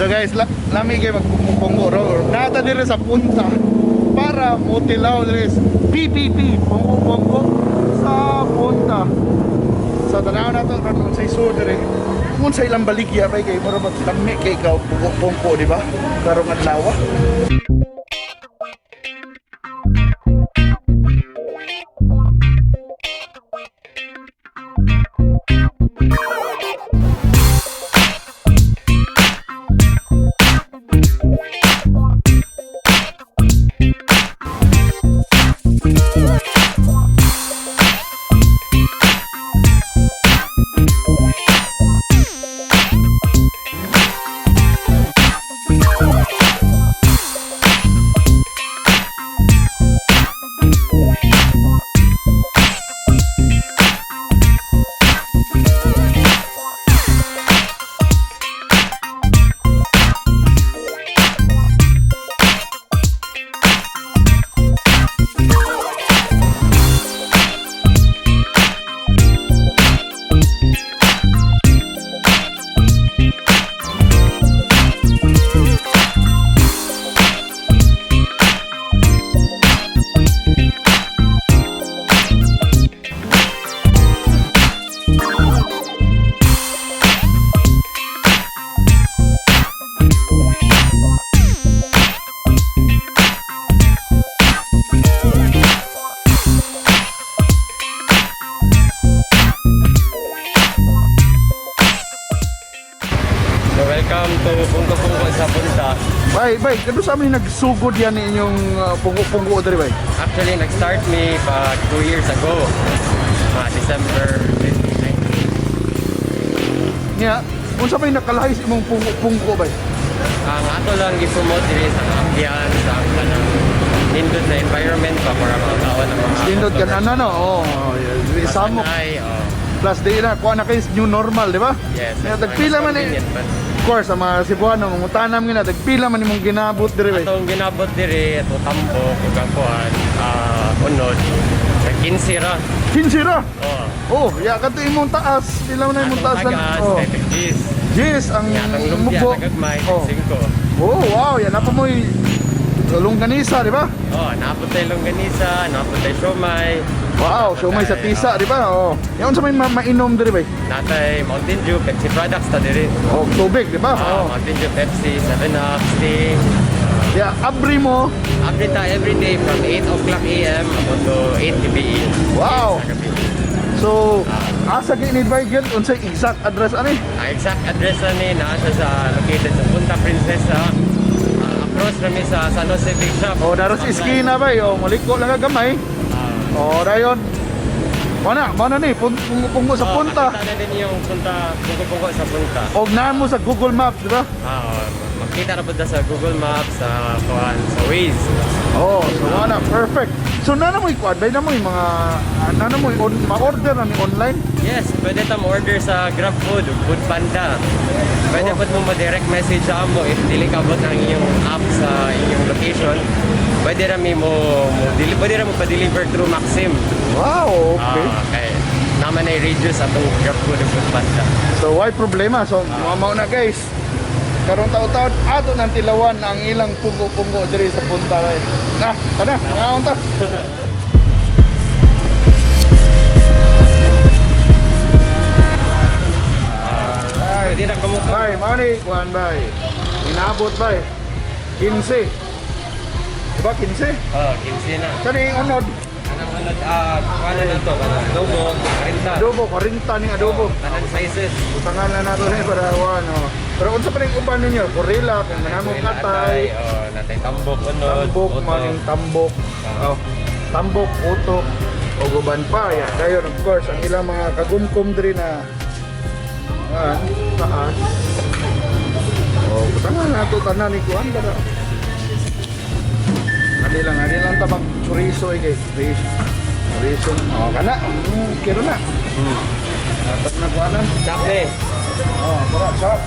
So guys, lami kayo magpupungko ro. Nata dire sa punta para motilaw dire PPP pungko sa punta. Sa tanaw nato ron sa iso dire. Kung sa ilang baligya bay kay mura magtami kay ikaw pungko, di ba? Karong adlaw. Welcome to Pungko-Pungko sa punta. Bay, kano sa amin nagsugod yan inyong pungko diri bay? Actually, nag-start me 2 years ago. December 2019. Nya, unsa may nakalahis imong pungko bay? Ang ato lang i-promote diri sa ambience, sa kanang nindot na environment pa para makatawan ng mga Tindot ka na no. Samok. Plus di na kuha na kayo new normal, di ba? Yes. Nya tagpila man of course sa mga Cebuano mangutanam gina tagpila man imong ginabot diri bay. Atong ginabot diri ato tambok ug kuan unod. 15 ra. 15 ra. Oh. Oh, ya kadto imong taas. Pila man imong taas Tagas, oh. Yes, ang Atong lumpia mubo. tagagmay Oh. 5. Oh, wow, yan apa mo longganisa, di ba? Oh, naputay longganisa, naputay siomay. Wow, so may sa tisa, di ba? Oh. Yan sa may mainom diri bay. Natay Mountain Dew, Pepsi products ta diri. Oh, tubig, di ba? Oh. Mountain Dew, Pepsi, 7-Up, Sting. Ya, abri mo. Update ta every day from 8 o'clock AM up to 8 PBE. Wow. Sa gabi. So, asa kini bay gyud unsay exact address ani? Ang exact address na ni nasa sa located sa Punta Princesa. Across kami sa San Jose Big Shop. Oh, daros iskina bay. Oh, maliko lang ka gamay. Oh, dayon. Mana ni pungo sa punta. Makita na din yung punta, pungko sa punta. Og naan mo sa Google Maps, di ba? Makita na po sa Google Maps, sa Waze. Oh, so wala, perfect. So nana mo ikuan bay na mo yung mga nana mo ma-order na ni online. Yes, pwede ta mo-order sa GrabFood o Food Panda. Pwede po mo ma-direct message sa amo if dili kabot ang inyong app sa inyong location. Pwede ra mo pa-deliver through Maxim. Wow, okay. Okay. Naman ay reduce atong GrabFood o Food Panda. So why problema? So mao na guys. Karong taon-taon ato nang tilawan ang ilang punggo-punggo diri sa punta kay. Kana, ngaon ta. Pwede na kumuha. Bay, mao ni kuan bay. Inabot bay. 15. Diba 15? 15 na. Kani unod Ano na to? Adobo, 40. adobo 40 ni adobo. Tanan sizes. Utangan na nato ni para ano. Pero unsa pa ning uban ninyo? Gorilla kung manamong katay. Natay tambok, Tambok man tambok. Oh, tambok, utok, o guban pa. Ya, dayon of course ang ilang mga kagumkum diri na taas. Oh, butangan nato tanan ni kuan dara. Adi lang tabang chorizo guys. Chorizo. Oh, kana. Kiro na. Dapat na kuanan. Chape. Oh, sarap.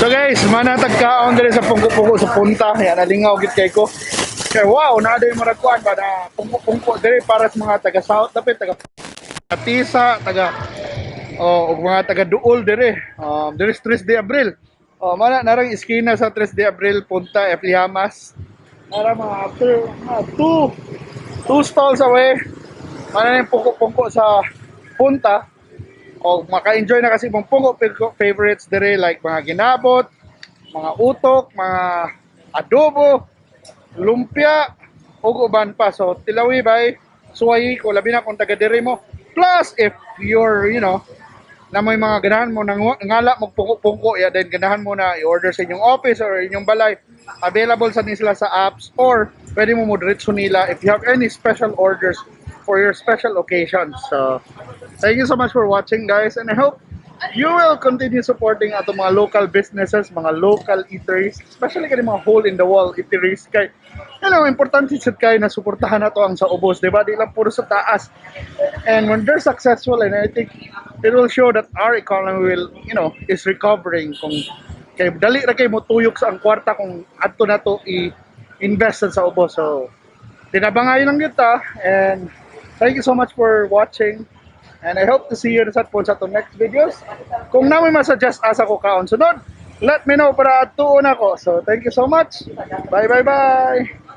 So guys, manatag kaon diri sa pungko-pungko sa punta. Yan nalingaw gid kay ko. Kaya wow, na day maragkuan ba na pungko-pungko diri para sa mga taga South dapat taga Tisa, taga ug mga taga Duol diri. Diri sa 3 de Abril. Mana narang iskina sa 3 de Abril punta Efliamas. Para mga after two stalls away. Mana yung pungko-pungko sa punta. O maka-enjoy na kasi mong pungko favorites dire like mga ginabot, mga utok, mga adobo, lumpia, ug uban pa. So tilawi bay, suwayi ko labi na kung taga dire mo. Plus if you're, na may mga ganahan mo nang ngala mo pungko-pungko, ya then ganahan mo na i-order sa inyong office or inyong balay. Available sa nila sa apps or pwede mo diretso nila if you have any special orders for your special occasions. So, thank you so much for watching, guys, and I hope you will continue supporting ato mga local businesses, mga local eateries, especially kay mga hole-in-the-wall eateries. Kay, importante siya kay na suportahan nato ang sa ubos, di ba? Di lang puro sa taas. And when they're successful, and I think it will show that our economy will, is recovering. Kung kay dali ra kay mo tuyok sa ang kwarta kung adto na to i-invest sa ubos. So, tinabangayon lang kita, and thank you so much for watching. And I hope to see you sa po sa next videos. Kung namin masuggest asa ko kaon sunod, let me know para tuon ako. So thank you so much. Bye bye bye.